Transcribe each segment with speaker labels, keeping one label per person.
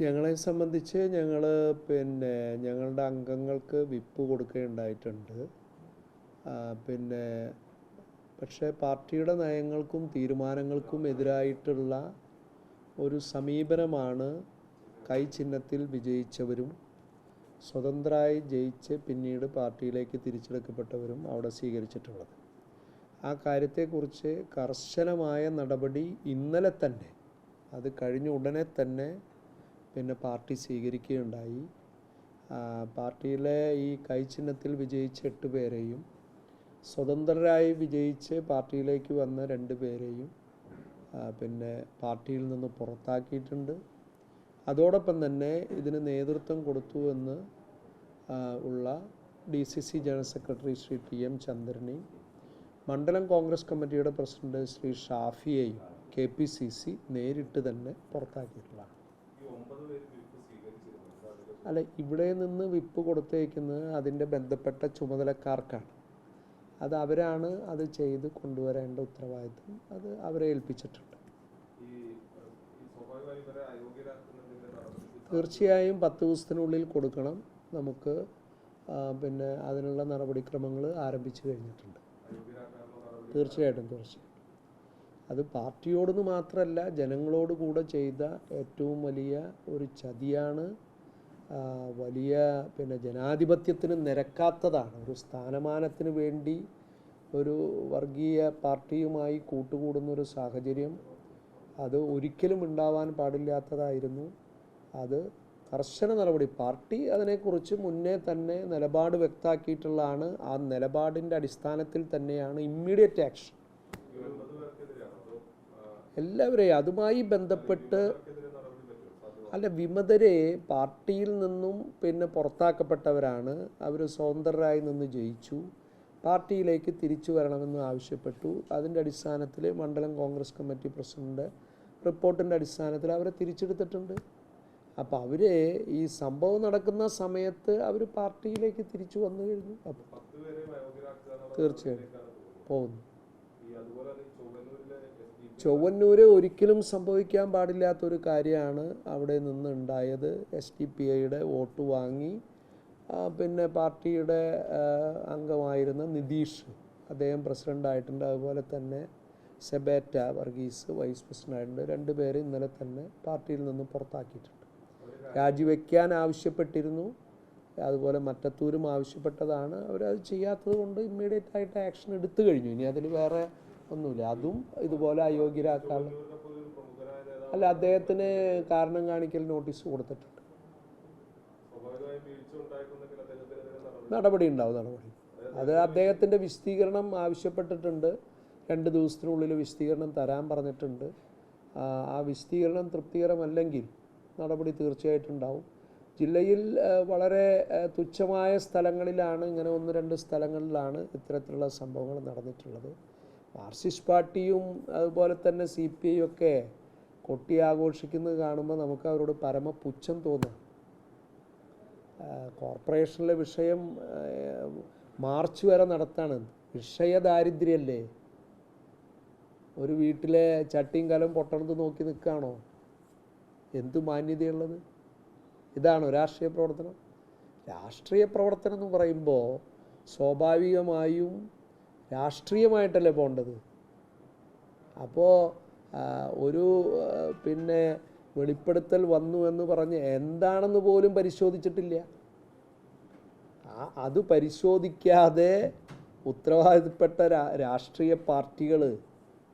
Speaker 1: ഞങ്ങളെ സംബന്ധിച്ച് ഞങ്ങളുടെ അംഗങ്ങൾക്ക് വിപ്പ് കൊടുക്കുകയുണ്ടായിട്ടുണ്ട്. പക്ഷേ പാർട്ടിയുടെ നയങ്ങൾക്കും തീരുമാനങ്ങൾക്കും എതിരായിട്ടുള്ള ഒരു സമീപനമാണ് കൈചിഹ്നത്തിൽ വിജയിച്ചവരും സ്വതന്ത്രമായി ജയിച്ച് പിന്നീട് പാർട്ടിയിലേക്ക് തിരിച്ചെടുക്കപ്പെട്ടവരും അവിടെ സ്വീകരിച്ചിട്ടുള്ളത്. ആ കാര്യത്തെക്കുറിച്ച് കർശനമായ നടപടി ഇന്നലെ തന്നെ, അത് കഴിഞ്ഞ ഉടനെ തന്നെ പാർട്ടി സ്വീകരിക്കുകയുണ്ടായി. പാർട്ടിയിലെ ഈ കൈചിഹ്നത്തിൽ വിജയിച്ച 8 പേരെയും സ്വതന്ത്രരായി വിജയിച്ച് പാർട്ടിയിലേക്ക് വന്ന 2 പേരെയും പാർട്ടിയിൽ നിന്ന് പുറത്താക്കിയിട്ടുണ്ട്. അതോടൊപ്പം തന്നെ ഇതിന് നേതൃത്വം കൊടുത്തു എന്ന് ഉള്ള DCC general secretary Shri PM ചന്ദ്രനെയും മണ്ഡലം കോൺഗ്രസ് കമ്മിറ്റിയുടെ പ്രസിഡന്റ് ശ്രീ ഷാഫിയെയും KPCC നേരിട്ട് തന്നെ പുറത്താക്കിയിട്ടുള്ളതാണ്. അല്ല, ഇവിടെ നിന്ന് വിപ്പ് കൊടുത്തേക്കുന്നത് അതിൻ്റെ ബന്ധപ്പെട്ട ചുമതലക്കാർക്കാണ്. അത് അവരാണ് അത് ചെയ്ത് കൊണ്ടുവരേണ്ട ഉത്തരവാദിത്വം, അത് അവരെ ഏൽപ്പിച്ചിട്ടുണ്ട്. തീർച്ചയായും 10 ദിവസത്തിനുള്ളിൽ കൊടുക്കണം. നമുക്ക് അതിനുള്ള നടപടിക്രമങ്ങൾ ആരംഭിച്ചു കഴിഞ്ഞിട്ടുണ്ട്. തീർച്ചയായിട്ടും. അത് പാർട്ടിയോടെന്ന് മാത്രമല്ല, ജനങ്ങളോട് കൂടെ ചെയ്ത ഏറ്റവും വലിയ ഒരു ചതിയാണ്. വലിയ ജനാധിപത്യത്തിന് നിരക്കാത്തതാണ്. ഒരു സ്ഥാനമാനത്തിന് വേണ്ടി ഒരു വർഗീയ പാർട്ടിയുമായി കൂട്ടുകൂടുന്നൊരു സാഹചര്യം അത് ഒരിക്കലും ഉണ്ടാവാൻ പാടില്ലാത്തതായിരുന്നു. അത് കർശന നടപടി, പാർട്ടി അതിനെക്കുറിച്ച് മുന്നേ തന്നെ നിലപാട് വ്യക്തമാക്കിയിട്ടുള്ളതാണ്. ആ നിലപാടിൻ്റെ അടിസ്ഥാനത്തിൽ തന്നെയാണ് ഇമ്മീഡിയറ്റ് ആക്ഷൻ എല്ലാവരെയും അതുമായി ബന്ധപ്പെട്ട്. അല്ല, വിമതരെ പാർട്ടിയിൽ നിന്നും പുറത്താക്കപ്പെട്ടവരാണ്. അവർ സ്വതന്ത്രരായി നിന്ന് ജയിച്ചു, പാർട്ടിയിലേക്ക് തിരിച്ചു വരണമെന്ന് ആവശ്യപ്പെട്ടു. അതിൻ്റെ അടിസ്ഥാനത്തിൽ മണ്ഡലം കോൺഗ്രസ് കമ്മിറ്റി പ്രസിഡന്റ് റിപ്പോർട്ടിൻ്റെ അടിസ്ഥാനത്തിൽ അവരെ തിരിച്ചെടുത്തിട്ടുണ്ട്. അപ്പോൾ അവർ ഈ സംഭവം നടക്കുന്ന സമയത്ത് അവർ പാർട്ടിയിലേക്ക് തിരിച്ചു വന്നു കഴിഞ്ഞു. അപ്പോൾ തീർച്ചയായും പോകുന്നു. ചൊവ്വന്നൂർ ഒരിക്കലും സംഭവിക്കാൻ പാടില്ലാത്തൊരു കാര്യമാണ് അവിടെ നിന്ന് ഉണ്ടായത്. SDPIയുടെ വോട്ട് വാങ്ങി പാർട്ടിയുടെ അംഗമായിരുന്ന നിതീഷ്, അദ്ദേഹം പ്രസിഡൻ്റായിട്ടുണ്ട്. അതുപോലെ തന്നെ സെബേറ്റ വർഗീസ് വൈസ് പ്രസിഡൻ്റായിട്ടുണ്ട്. 2 പേര് ഇന്നലെ തന്നെ പാർട്ടിയിൽ നിന്ന് പുറത്താക്കിയിട്ടുണ്ട്. രാജിവെക്കാൻ ആവശ്യപ്പെട്ടിരുന്നു. അതുപോലെ മറ്റത്തൂരും ആവശ്യപ്പെട്ടതാണ്. അവരത് ചെയ്യാത്തത് കൊണ്ട് ഇമ്മീഡിയറ്റ് ആയിട്ട് ആക്ഷൻ എടുത്തു കഴിഞ്ഞു. ഇനി അതിൽ വേറെ ഒന്നുമില്ല. അതും ഇതുപോലെ അയോഗ്യരാക്കാൻ അല്ല, അദ്ദേഹത്തിന് കാരണം കാണിക്കൽ നോട്ടീസ് കൊടുത്തിട്ടുണ്ട്. നടപടി ഉണ്ടാവും. അത് അദ്ദേഹത്തിൻ്റെ വിശദീകരണം ആവശ്യപ്പെട്ടിട്ടുണ്ട്. 2 ദിവസത്തിനുള്ളിൽ വിശദീകരണം തരാൻ പറഞ്ഞിട്ടുണ്ട്. ആ വിശദീകരണം തൃപ്തികരമല്ലെങ്കിൽ നടപടി തീർച്ചയായിട്ടും ഉണ്ടാവും. ജില്ലയിൽ വളരെ തുച്ഛമായ സ്ഥലങ്ങളിലാണ്, ഇങ്ങനെ 1-2 സ്ഥലങ്ങളിലാണ് ഇത്തരത്തിലുള്ള സംഭവങ്ങൾ നടന്നിട്ടുള്ളത്. മാർക്സിസ്റ്റ് പാർട്ടിയും അതുപോലെ തന്നെ CPI ഒക്കെ കൊട്ടി ആഘോഷിക്കുന്നത് കാണുമ്പോൾ നമുക്ക് അവരോട് പരമപുച്ഛം തോന്നും. കോർപ്പറേഷനിലെ വിഷയം മാർച്ച് വരെ നടത്താണ്. വിഷയദാരിദ്ര്യമല്ലേ? ഒരു വീട്ടിലെ ചട്ടിയും കലം പൊട്ടണത് നോക്കി നിൽക്കുകയാണോ? എന്തു മാന്യതയുള്ളത്? ഇതാണോ രാഷ്ട്രീയ പ്രവർത്തനം? രാഷ്ട്രീയ പ്രവർത്തനം എന്ന് പറയുമ്പോൾ സ്വാഭാവികമായും രാഷ്ട്രീയമായിട്ടല്ലേ പോകേണ്ടത്. അപ്പോൾ ഒരു വെളിപ്പെടുത്തൽ വന്നു എന്ന് പറഞ്ഞ് എന്താണെന്ന് പോലും പരിശോധിച്ചിട്ടില്ല. അത് പരിശോധിക്കാതെ ഉത്തരവാദിത്തപ്പെട്ട രാഷ്ട്രീയ പാർട്ടികൾ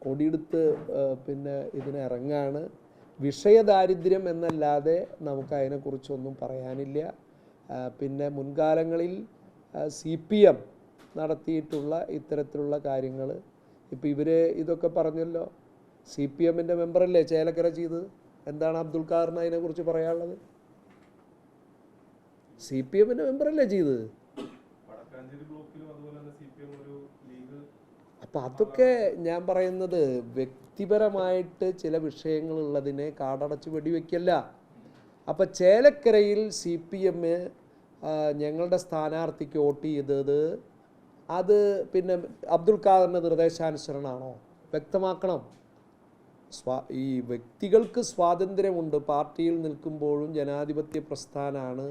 Speaker 1: കൊടിയെടുത്ത് ഇതിനിറങ്ങാണ്. വിഷയദാരിദ്ര്യം എന്നല്ലാതെ നമുക്ക് അതിനെക്കുറിച്ചൊന്നും പറയാനില്ല. മുൻകാലങ്ങളിൽ CPM നടത്തിയിട്ടുള്ള ഇത്തരത്തിലുള്ള കാര്യങ്ങൾ, ഇപ്പോൾ ഇതൊക്കെ പറഞ്ഞല്ലോ. CPMൻ്റെ മെമ്പറല്ലേ ചേലക്കര ചെയ്തത്? എന്താണ് അബ്ദുൽ ഖാദറിന് അതിനെക്കുറിച്ച് പറയാനുള്ളത്? CPMൻ്റെ മെമ്പറല്ലേ ചെയ്തത്? അപ്പോൾ അതൊക്കെ ഞാൻ പറയുന്നത് വ്യക്തിപരമായിട്ട് ചില വിഷയങ്ങളുള്ളതിനെ കാടടച്ച് വെടിവെക്കല്ല. അപ്പോൾ ചേലക്കരയിൽ CPM ഞങ്ങളുടെ സ്ഥാനാർത്ഥിക്ക് വോട്ട് ചെയ്തത് അത് അബ്ദുൽ ഖാദറിൻ്റെ നിർദ്ദേശാനുസരണമാണോ? വ്യക്തമാക്കണം. ഈ വ്യക്തികൾക്ക് സ്വാതന്ത്ര്യമുണ്ട്, പാർട്ടിയിൽ നിൽക്കുമ്പോഴും ജനാധിപത്യ പ്രസ്ഥാനമാണ്,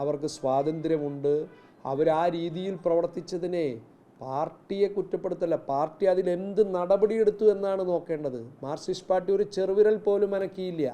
Speaker 1: അവർക്ക് സ്വാതന്ത്ര്യമുണ്ട്. അവർ രീതിയിൽ പ്രവർത്തിച്ചതിനെ പാർട്ടിയെ കുറ്റപ്പെടുത്തല്ല, പാർട്ടി അതിലെന്ത് നടപടിയെടുത്തു എന്നാണ് നോക്കേണ്ടത്. മാർക്സിസ്റ്റ് പാർട്ടി ഒരു ചെറുവിരൽ പോലും അനക്കിയില്ല.